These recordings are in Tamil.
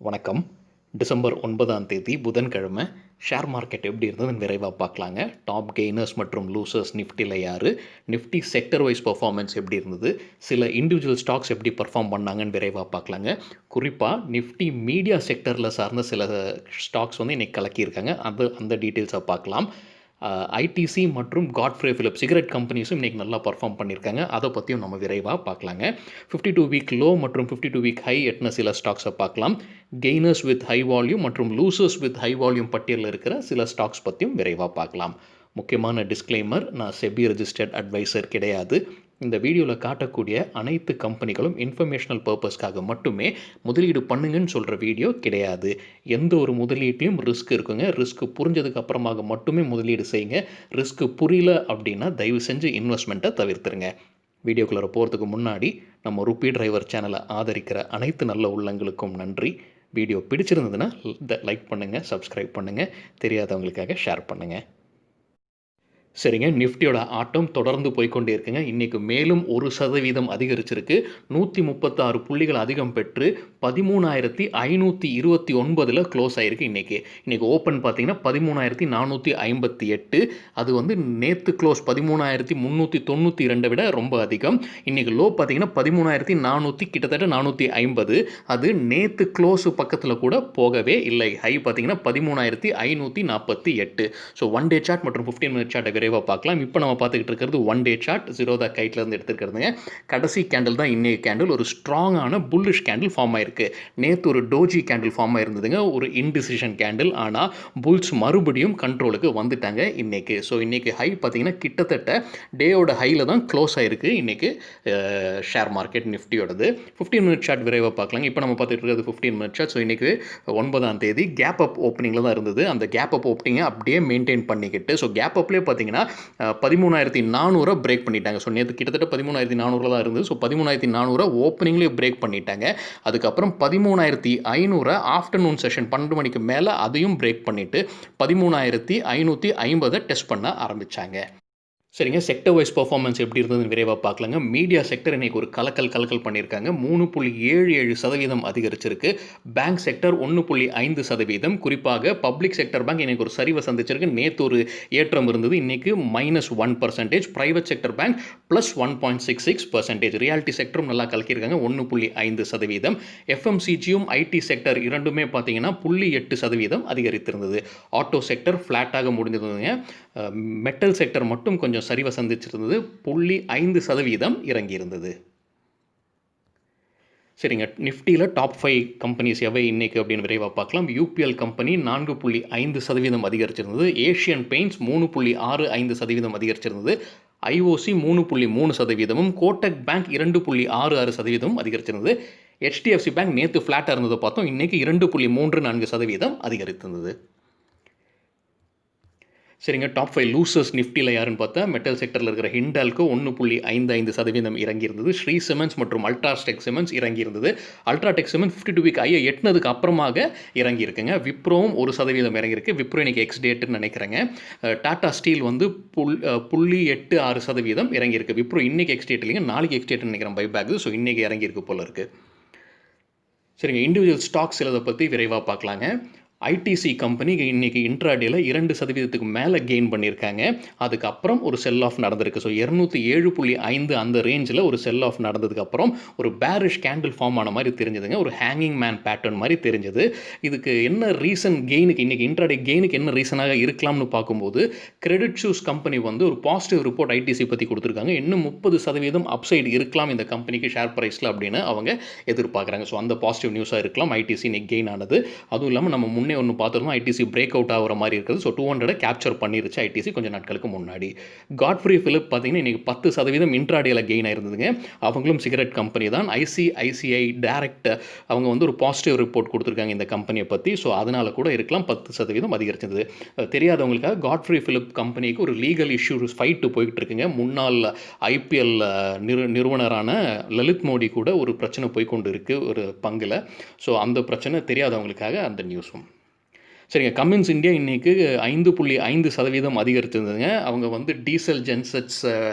வணக்கம். டிசம்பர் 9ஆம் தேதி புதன்கிழமை ஷேர் மார்க்கெட் எப்படி இருந்ததுன்னு விரைவாக பார்க்கலாங்க. டாப் கெய்னர்ஸ் மற்றும் லூசர்ஸ் நிஃப்டியில் யார், நிஃப்டி செக்டர் வைஸ் பர்ஃபார்மன்ஸ் எப்படி இருந்தது, சில இண்டிவிஜுவல் ஸ்டாக்ஸ் எப்படி பர்ஃபார்ம் பண்ணாங்கன்னு விரைவாக பார்க்கலாங்க. குறிப்பாக நிஃப்டி மீடியா செக்டரில் சார்ந்த சில ஸ்டாக்ஸ் வந்து இன்றைக்கி கலக்கியிருக்காங்க. அந்த டீட்டெயில்ஸை பார்க்கலாம். ஐடிசி மற்றும் காட்ஃப்ரே ஃபிலிப்ஸ் சிகரெட் கம்பெனிஸும் இன்றைக்கி நல்லா பர்ஃபார்ம் பண்ணியிருக்காங்க. அதை பற்றியும் நம்ம விரைவாக பார்க்கலாங்க. 52 வீக் லோ மற்றும் 52 வீக் ஹை எட்டின சில ஸ்டாக்ஸை பார்க்கலாம். கெய்னர்ஸ் வித் ஹை வால்யூம் மற்றும் லூசர்ஸ் வித் ஹை வால்யூம் பட்டியலில் இருக்கிற சில ஸ்டாக்ஸ் பற்றியும் விரைவாக பார்க்கலாம். முக்கியமான டிஸ்க்ளைமர், நான் செபி ரெஜிஸ்டர்ட் அட்வைசர் கிடையாது. இந்த வீடியோவில் காட்டக்கூடிய அனைத்து கம்பெனிகளும் இன்ஃபர்மேஷனல் பர்பஸ்க்காக மட்டுமே முதலீடு பண்ணுங்கன்னு சொல்கிற வீடியோ கிடையாது. எந்த ஒரு முதலீட்லையும் ரிஸ்க் இருக்குங்க. ரிஸ்க் புரிஞ்சதுக்கு அப்புறமாக மட்டுமே முதலீடு செய்யுங்க. ரிஸ்க் புரியல அப்படின்னா தயவு செஞ்சு இன்வெஸ்ட்மெண்ட்டை தவிர்த்துருங்க. வீடியோக்குள்ளே போகிறதுக்கு முன்னாடி நம்ம ருப்பி டிரைவர் சேனலை ஆதரிக்கிற அனைத்து நல்ல உள்ளங்களுக்கும் நன்றி. வீடியோ பிடிச்சிருந்ததுன்னா லைக் பண்ணுங்கள், சப்ஸ்கிரைப் பண்ணுங்கள், தெரியாதவங்களுக்காக ஷேர் பண்ணுங்கள். சரிங்க, நிஃப்டியோட ஆட்டம் தொடர்ந்து போய்கொண்டே இருக்குங்க. இன்றைக்கி மேலும் 1% அதிகரிச்சிருக்கு. 136 புள்ளிகள் அதிகம் பெற்று 13,529 க்ளோஸ் ஆகிருக்கு. இன்றைக்கி ஓப்பன் பார்த்தீங்கன்னா 13,458. அது வந்து நேற்று க்ளோஸ் 13,392 விட ரொம்ப அதிகம். இன்றைக்கி லோ பார்த்தீங்கன்னா 13,400, கிட்டத்தட்ட 450. அது நேற்று க்ளோஸு பக்கத்தில் கூட போகவே இல்லை. ஹை பார்த்தீங்கன்னா 13,548. ஸோ 1 டே சார்ட் மற்றும் 15 மினிட் சார்ட்டை விரைவாக பார்க்கலாம். இப்போ நம்ம பார்த்துக்கிட்டு இருக்கிறது 1 டே சார்ட். ஜீரோதா கைட்லேருந்து எடுத்துக்கிறதுங்க. கடைசி கேண்டில் தான் இன்னைக்கு கேண்டில். ஒரு ஸ்ட்ராங்கான புல்லிஷ் கேண்டில் ஃபார்ம் ஆயிருக்கு. நேற்று ஒரு டோஜி கேண்டில் ஃபார்ம் ஆயிருந்ததுங்க, ஒரு இன்டிசிஷன் கேண்டில். ஆனால் புல்ஸ் மறுபடியும் கண்ட்ரோலுக்கு வந்துட்டாங்க இன்னைக்கு. ஸோ இன்னைக்கு ஹை பார்த்தீங்கன்னா கிட்டத்தட்ட டேயோட ஹையில் தான் க்ளோஸ் ஆயிருக்கு இன்னைக்கு ஷேர் மார்க்கெட் நிஃப்டியோடது. 15 மினிட் சார்ட் விரைவாக பார்க்கலாங்க. இப்போ நம்ம பார்த்துட்டு இருக்கிறது 15 மினிட் சார்ட். ஸோ இன்னைக்கு 9ஆம் தேதி கேப் அப் ஓப்பனிங்கில் தான் இருந்தது. அந்த கேப் அப் ஓப்பனிங்கை அப்படியே மெயின்டைன் பண்ணிக்கிட்டு, ஸோ கேப் அப்லேயே பார்த்தீங்கன்னா 13,400 பிரேக் பண்ணிட்டாங்க. ஸோ நேற்று கிட்டத்தட்ட 13,400 தான் இருந்தது. ஸோ 13,400 ஓப்பனிங்லேயே பிரேக் பண்ணிட்டாங்க. அதுக்கப்புறம் 13,500 ஆஃப்டர்நூன் செஷன் 12 மணிக்கு மேலே அதையும் பிரேக் பண்ணிவிட்டு 13,550 டெஸ்ட் பண்ண ஆரம்பித்தாங்க. சரிங்க, செக்டர் வைஸ் பர்ஃபார்மன்ஸ் எப்படி இருந்ததுன்னு விரைவாக பார்க்கலாங்க. மீடியா செக்டர் இன்றைக்கி ஒரு கலக்கல் பண்ணியிருக்காங்க. 3.77% அதிகரிச்சிருக்கு. Bank sector 1.5%. குறிப்பாக பப்ளிக் செக்டர் பேங்க் இன்றைக்கி ஒரு சரிவை சந்திச்சிருக்கு. நேற்று ஒரு ஏற்றம் இருந்தது, இன்றைக்கி -1%. Private sector bank +1.66%. ரியாலிட்டி செக்டரும் நல்லா கலக்கியிருக்காங்க, 1.5%. எஃப்எம்சிஜியும் ஐடி செக்டர் இரண்டுமே பார்த்தீங்கன்னா 0.8% அதிகரித்திருந்தது. ஆட்டோ செக்டர் ஃப்ளாட்டாக முடிஞ்சிருந்ததுங்க. மெட்டல் செக்டர் மட்டும் கொஞ்சம் சரிவை சந்திச்சிருந்தது, 0.5% இறங்கியிருந்தது. சரிங்க, நிஃப்டியில் டாப் 5 கம்பெனிஸ் எவை இன்னைக்கு அப்படின்னு விரைவாக பார்க்கலாம். யூபிஎல் கம்பெனி 4.5% அதிகரிச்சிருந்தது. ஏஷியன் பெயிண்ட்ஸ் 3.65% அதிகரிச்சிருந்தது. ஐஓசி 3.3%, கோட்டக் பேங்க் 2.66% அதிகரிச்சிருந்தது. ஹெச்டிஎஃப்சி பேங்க் நேற்று ஃப்ளாட்டாக இருந்ததை பார்த்தோம், இன்னைக்கு 2.34% அதிகரித்திருந்தது. சரிங்க, டாப் 5 லூசர்ஸ் நிஃப்டியில் யாருன்னு பார்த்தா மெட்டல் செக்டரில் இருக்கிற ஹிண்டால்கோ 1.55% இறங்கியிருந்தது. ஸ்ரீ சிமெண்ட்ஸ் மற்றும் அல்ட்ராடெக் சிமெண்ட்ஸ் இறங்கியிருந்தது. அல்ட்ராடெக் சிமெண்ட் 52 வீக் ஐயை எட்டினதுக்கு அப்புறமாக இறங்கியிருக்குங்க. விப்ரோவும் 1% இறங்கியிருக்கு. விப்ரோ இன்னைக்கு எக்ஸ் டேட்டுன்னு நினைக்கிறேங்க. டாடா ஸ்டீல் வந்து 0.86% இறங்கியிருக்கு. விப்ரோ இன்னைக்கு எக்ஸ் டேட் இல்லைங்க, நாளைக்கு எக்ஸ் டேட்னு நினைக்கிறேன் பைபேக். ஸோ இன்னைக்கு இறங்கியிருக்கு போல இருக்குது. சரிங்க, இண்டிவிஜுவல் ஸ்டாக்ஸ் இதை பற்றி விரைவாக பார்க்கலாங்க. ஐடிசி கம்பெனி இன்றைக்கி இன்ட்ராடேயில் 2% மேலே கெயின் பண்ணியிருக்காங்க. அதுக்கப்புறம் ஒரு செல் ஆஃப் நடந்திருக்கு. ஸோ 207.5 அந்த ரேஞ்சில் ஒரு செல் ஆஃப் நடந்ததுக்கப்புறம் ஒரு பேரிஷ் கேண்டில் ஃபார்ம் ஆன மாதிரி தெரிஞ்சதுங்க. ஒரு ஹேங்கிங் மேன் பேட்டர்ன் மாதிரி தெரிஞ்சது. இதுக்கு என்ன ரீசன் கெயினுக்கு, இன்றைக்கி இன்ட்ராடே கெயினுக்கு என்ன ரீசனாக இருக்கலாம்னு பார்க்கும்போது, கிரெடிட் சூஸ் கம்பெனி வந்து ஒரு பாசிட்டிவ் ரிப்போர்ட் ஐடிசி பற்றி கொடுத்துருக்காங்க. இன்னும் 30% அப்சைடு இருக்கலாம் இந்த கம்பெனிக்கு ஷேர் ப்ரைஸில் அப்படின்னு அவங்க எதிர்பார்க்குறாங்க. ஸோ அந்த பாசிட்டிவ் நியூஸாக இருக்கலாம் ஐடிசி இன்னைக்கு கெயின் ஆனது. அதுவும் இல்லாமல் நம்ம முன்னே ஒன்று பார்த்துருந்தோம், ஐடிசி பிரேக் அவுட் ஆகிற மாதிரி இருக்குது. ஸோ 200 கேப்சர் பண்ணிருச்சு ஐடிசி கொஞ்சம் நாட்களுக்கு முன்னாடி. காட்ஃப்ரே ஃபிலிப் பார்த்தீங்கன்னா இன்றைக்கி 10% இன்ட்ராடேயில் கெயின் ஆயிருந்ததுங்க. அவங்களும் சிகரெட் கம்பெனி தான். ஐசிஐசிஐ டைரக்ட் அவங்க வந்து ஒரு பாசிட்டிவ் ரிப்போர்ட் கொடுத்துருக்காங்க இந்த கம்பெனியை பற்றி. ஸோ அதனால் கூட இருக்கலாம் 10% அதிகரிச்சது. தெரியாதவங்களுக்காக காட்ஃப்ரே ஃபிலிப் கம்பெனிக்கு ஒரு லீகல் இஷ்யூஸ் ஃபைட்டு போய்கிட்டு இருக்குங்க. முன்னாள் ஐபிஎல் நிறுவனரான லலித் மோடி கூட ஒரு பிரச்சனை போய்கொண்டு இருக்குது ஒரு பங்கில். ஸோ அந்த பிரச்சனை தெரியாதவங்களுக்காக அந்த நியூஸும். சரிங்க. கமின்ஸ் இந்தியா இன்னைக்கு 5.5% அதிகரிச்சிருந்ததுங்க. அவங்க வந்து டீசல் ஜென்செட்ஸ்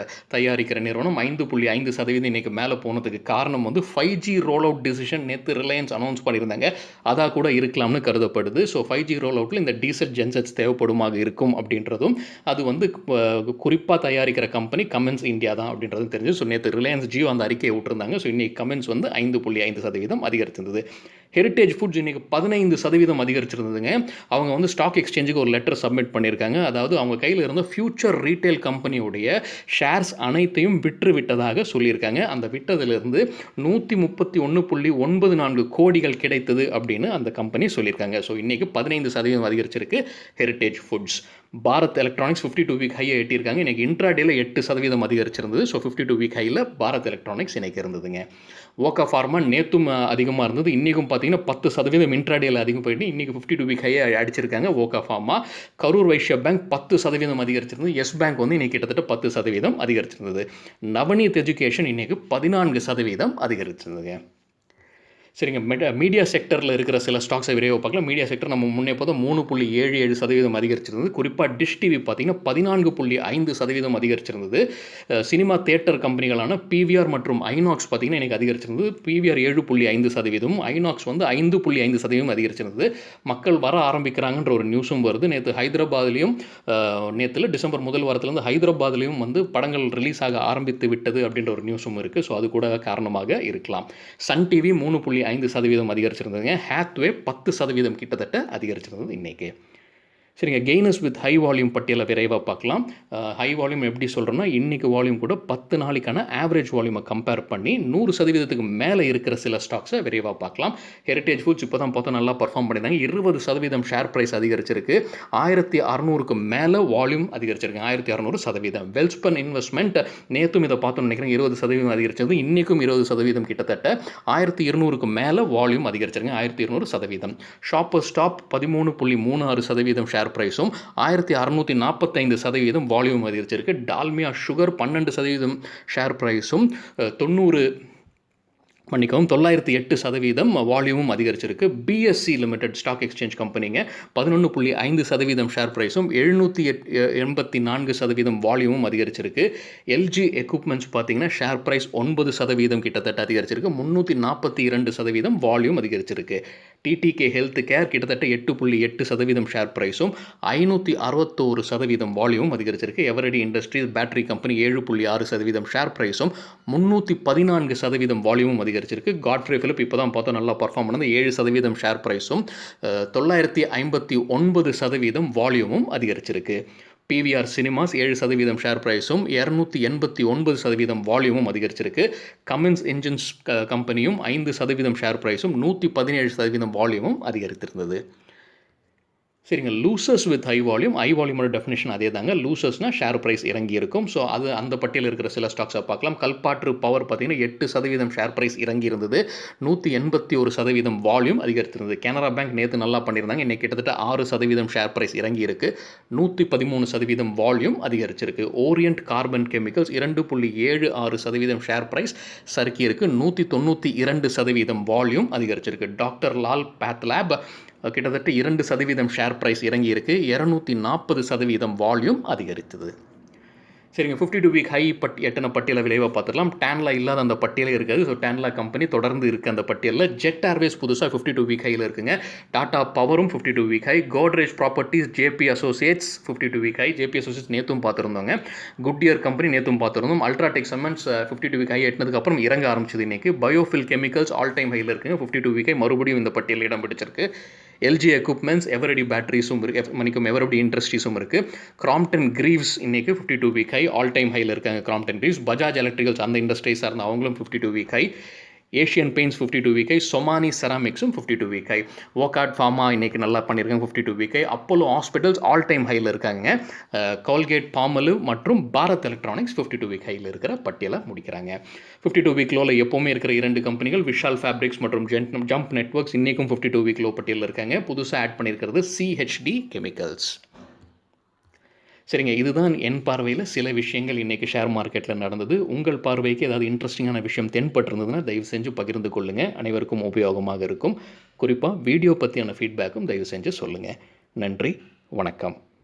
தயாரிக்கிற நிறுவனம் 5.5% இன்னைக்கு மேல போனதுக்கு காரணம் வந்து 5G ரோல் அவுட் டிசிஷன் நேத்து ரிலையன்ஸ் அனௌன்ஸ் பண்ணியிருந்தாங்க. அதா கூட இருக்கலாம்னு கருதப்படுது. ஸோ 5G ரோல் அவுட்ல இந்த டீசல் ஜென்செட்ஸ் தேவைப்படுமாக இருக்கும் அப்படின்றதும், அது வந்து குறிப்பா தயாரிக்கிற கம்பெனி கமின்ஸ் இந்தியா தான் அப்படின்றதும் தெரிஞ்சு. ஸோ நேத்து ரிலையன்ஸ் ஜியோ அந்த அறிக்கையை விட்டிருந்தாங்க. ஸோ இன்னைக்கு கமின்ஸ் வந்து 5.5% அதிகரிச்சிருந்தது. ஹெரிடேஜ் ஃபுட்ஸ் இன்னைக்கு 15% அதிகரிச்சிருந்ததுங்க. அவங்க வந்து ஸ்டாக் எக்ஸ்சேஞ்சுக்கு ஒரு லெட்டர் சப்மிட் பண்ணியிருக்காங்க. அதாவது அவங்க கையில் இருந்த ஃபியூச்சர் ரீட்டைல் கம்பெனியுடைய ஷேர்ஸ் அனைத்தையும் விற்று விட்டதாக சொல்லியிருக்காங்க. அந்த விட்டதிலிருந்து 131.94 கோடிகள் கிடைத்தது அப்படின்னு அந்த கம்பெனி சொல்லியிருக்காங்க. ஸோ இன்னைக்கு 15% அதிகரிச்சிருக்கு Heritage Foods. Bharat electronics 52 week ஹையை எட்டியிருக்காங்க. இன்னைக்கு இன்ட்ராடேல 8% அதிகரிச்சிருந்தது. ஸோ 52 வீக் ஹையில் பாரத் எலக்ட்ரானிக்ஸ் இன்னைக்கு இருந்ததுங்க. ஓகா ஃபார்மா நேத்தும் அதிகமாக இருந்தது. இன்றைக்கும் பார்த்தீங்கன்னா 10% இன்ட்ராடேல அதிகம் போயிட்டு இன்றைக்கி 52 வீக் ஹையை அடிச்சிருக்காங்க ஓகா ஃபார்மா. கரூர் வைஷ்யா பேங்க் 10% அதிகரிச்சிருந்தது. எஸ் பேங்க் வந்து இன்னைக்கு கிட்டத்தட்ட 10% அதிகரிச்சிருந்தது. நவநீத் எஜுகேஷன் இன்னைக்கு 14% அதிகரிச்சிருந்ததுங்க. சரிங்க. மீடியா செக்டரில் இருக்கிற சில ஸ்டாக்ஸை விரைவாக பார்க்கலாம். மீடியா செக்டர் நம்ம முன்னே பார்த்தா 3.77% அதிகரிச்சிருந்தது. குறிப்பாக டிஷ் டிவி பார்த்தீங்கன்னா 14.5% அதிகரிச்சிருந்தது. சினிமா தியேட்டர் கம்பெனிகளான பிவிஆர் மற்றும் ஐநாக்ஸ் பார்த்தீங்கன்னா இன்றைக்கி அதிகரிச்சிருந்தது. பிவிஆர் 7.5%, ஐநாக்ஸ் வந்து 5.5% அதிகரிச்சிருந்தது. மக்கள் வர ஆரம்பிக்கிறாங்கன்ற ஒரு நியூஸும் வருது. நேற்று ஹைதராபாத்லேயும் நேற்றுல டிசம்பர் முதல் வாரத்திலேருந்து ஹைதராபாத்லேயும் வந்து படங்கள் ரிலீஸ் ஆக ஆரம்பித்து விட்டது அப்படின்ற ஒரு நியூஸும் இருக்குது. ஸோ அது கூட காரணமாக இருக்கலாம். Sun TV 3.5% அதிகரிச்சிருந்ததுங்க. ஹேத்வே 10% கிட்டத்தட்ட அதிகரிச்சிருந்தது இன்னைக்கு. சரிங்க. கெய்னர்ஸ் வித் ஹை வால்யூம் பட்டியலை விரைவாக பார்க்கலாம். ஹை வால்யூம் எப்படி சொல்கிறோன்னா இன்றைக்கி வால்யூம் கூட 10 நாளைக்கான ஆவரேஜ் வால்யூமை கம்பேர் பண்ணி 100% மேலே இருக்கிற சில ஸ்டாக்ஸை விரைவாக பார்க்கலாம். ஹெரிடேஜ் ஃபுட்ஸ் இப்போ தான் பார்த்தா நல்லா பர்ஃபார்ம் பண்ணியிருந்தாங்க. 20% ஷேர் ப்ரைஸ் அதிகரிச்சிருக்கு. 1600க்கு மேலே வால்யூம் அதிகரிச்சிருக்கு. 1600%. வெல்ஸ்பன் இன்வெஸ்ட்மெண்ட் நேற்றும் இதை பார்த்தோம்னு நினைக்கிறேன் 20% அதிகரிச்சது. இன்றைக்கும் 20% கிட்டத்தட்ட 1200க்கு மேலே வால்யூம் அதிகரிச்சிருங்க. 1200%. ஷாப்பர் ஸ்டாப் 13.36% ஷேர் ப்ரைஸும் 1645% வால்யூம் அதிகரிச்சிருக்கு. டால்மியா சுகர் 12% ஷேர் ப்ரைஸும் 908% வால்யூமும் அதிகரிச்சிருக்கு. பிஎஸ்சி லிமிடெட் ஸ்டாக் எக்ஸ்சேஞ்ச் கம்பெனிங்க 11.5% ஷேர் ப்ரைஸும் 784% வால்யூமும் அதிகரிச்சிருக்கு. எல்ஜி எக்யூப்மெண்ட்ஸ் பார்த்தீங்கன்னா ஷேர் ப்ரைஸ் 9% கிட்டத்தட்ட அதிகரிச்சிருக்கு. 342% வால்யூம் அதிகரிச்சிருக்கு. டிடிகே ஹெல்த் கேர் கிட்டத்தட்ட 8.8% ஷேர் ப்ரைஸும் 561% வால்யூம் அதிகரிச்சிருக்கு. எவரடி இண்டஸ்ட்ரீஸ் பேட்டரி கம்பெனி 7.6% ஷேர் ப்ரைஸும் 314% வால்யூமும் அதிகரிச்சிருக்கு. காட்ஃப்ரே ஃபிலிப் இப்போ தான் பார்த்தா நல்லா பர்ஃபார்ம் பண்ணது. 7% ஷேர் ப்ரைஸும் 959% வால்யூமும் அதிகரிச்சிருக்கு. பிவிஆர் சினிமாஸ் 7% ஷேர் ப்ரைஸும் 289% வால்யூமும் அதிகரிச்சிருக்கு. கமின்ஸ் என்ஜின்ஸ் கம்பெனியும் 5% ஷேர் ப்ரைஸும் 117% வால்யூமும் அதிகரித்திருந்தது. சரிங்க. லூசர்ஸ் வித் ஹை வால்யூமோட டெஃபினேஷன் அதே தாங்க. லூசர்ஸ்னால் ஷேர் ப்ரைஸ் இறங்கி இருக்கும். ஸோ அது அந்த பட்டியலில் இருக்கிற சில ஸ்டாக்ஸை பார்க்கலாம். கல்பாற்று பவர் பார்த்தீங்கன்னா 8% ஷேர் ப்ரைஸ் இறங்கி இருந்தது. 181% வால்யூம் அதிகரித்திருந்தது. கனரா பேங்க் நேற்று நல்லா பண்ணியிருந்தாங்க. இன்றைக்கி கிட்டத்தட்ட 6% ஷேர் ப்ரைஸ் இறங்கி இருக்குது. 113% வால்யூம் அதிகரிச்சிருக்கு. Orient carbon chemicals 2.76% share price சறுக்கி இருக்குது. 192% வால்யூம் அதிகரிச்சிருக்கு. டாக்டர் லால் பேத்லேப் கிட்டத்தட்ட 2% ஷேர் ப்ரைஸ் இறங்கி இருக்குது. 240% வால்யூம் அதிகரித்தது. சரிங்க. 52 வீக் ஹை எட்டன பட்டியலை விளைவாக பார்த்துக்கலாம். டேன்லா இல்லாத அந்த பட்டியலே இருக்காது. ஸோ டேன்லா கம்பெனி தொடர்ந்து இருக்குது அந்த பட்டியலில். ஜெட் ஏர்வேஸ் புதுசாக 52 வீக் ஹையில் இருக்குங்க. டாடா பவரும் 52 week high. Godrej properties, JP Associates 52 week high. JP Associates நேற்றும் பார்த்துருந்தோங்க. குட்இயர் கம்பெனி நேற்றும் பார்த்துருந்தோம். அல்ட்ராடெக் சிமெண்ட்ஸ் 52 வீக் ஹை எட்டினதுக்கப்புறம் இறங்க ஆரம்பிச்சது இன்றைக்கி. பயோஃபில் கெமிக்கல்ஸ் ஆல் டைம் ஹையில் இருக்குங்க. 52 வீக் ஹை மறுபடியும் இந்த பட்டியலில் இடம் பிடிச்சிருக்கு. எல்ஜி எக்யூப்மெண்ட்ஸ், எவரடி பேட்டரிஸும் இருக்குது, எவரடி இண்டஸ்ட்ரீஸும் இருக்குது. கிராம்ப்டன் கிரீவ்ஸ் இன்றைக்கி 52 வீக் ஹை ஆல் டைம் ஹையில் இருக்காங்க. கிராம்ப்டன் கிரீவ்ஸ். பஜாஜ் எலக்ட்ரிகல்ஸ் அந்த இண்டஸ்ட்ரீஸாக இருந்தால் அவங்களும் 52 week high. Asian Paints 52 week high. Somany செராமிக்ஸும் 52 வீக் ஹை. வோகாட் ஃபார்மா இன்றைக்கி நல்லா பண்ணியிருக்காங்க 52 week high. Apollo Hospitals all time ஹையில் இருக்காங்க. கோல்கேட் பாமலு மற்றும் பாரத் எலக்ட்ரானிக்ஸ் 52 வீக் ஹையில் இருக்கிற பட்டியலை முடிக்கிறாங்க. 52 வீக் லோவில் எப்போவுமே இருக்கிற 2 கம்பெனிகள் விஷால் ஃபேப்ரிக்ஸ் மற்றும் ஜம்ப் நெட்வொர்க்ஸ் இன்றைக்கும் 52 வீக் லோ பட்டியலில் இருக்காங்க. புதுசாக ஆட் பண்ணியிருக்கிறது சிஹெச்டி கெமிக்கல்ஸ். சரிங்க. இதுதான் என் பார்வையில் சில விஷயங்கள் இன்றைக்கி ஷேர் மார்க்கெட்டில் நடந்தது. உங்கள் பார்வைக்கு ஏதாவது இன்ட்ரெஸ்டிங்கான விஷயம் தென்பட்டிருந்ததுன்னா தயவு செஞ்சு பகிர்ந்து கொள்ளுங்கள். அனைவருக்கும் உபயோகமாக இருக்கும். குறிப்பாக வீடியோ பற்றியான ஃபீட்பேக்கும் தயவு செஞ்சு சொல்லுங்கள். நன்றி, வணக்கம்.